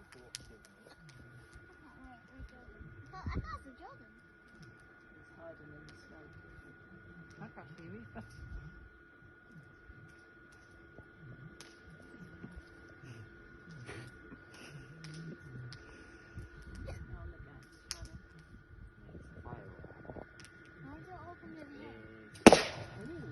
I can't see Jordan. He's hiding in the smoke. I can't see you either. Oh, look at it, it's running. It's a firework. Why is it open in the air? Ooh.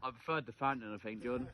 I preferred the fountain, I think, Jordan.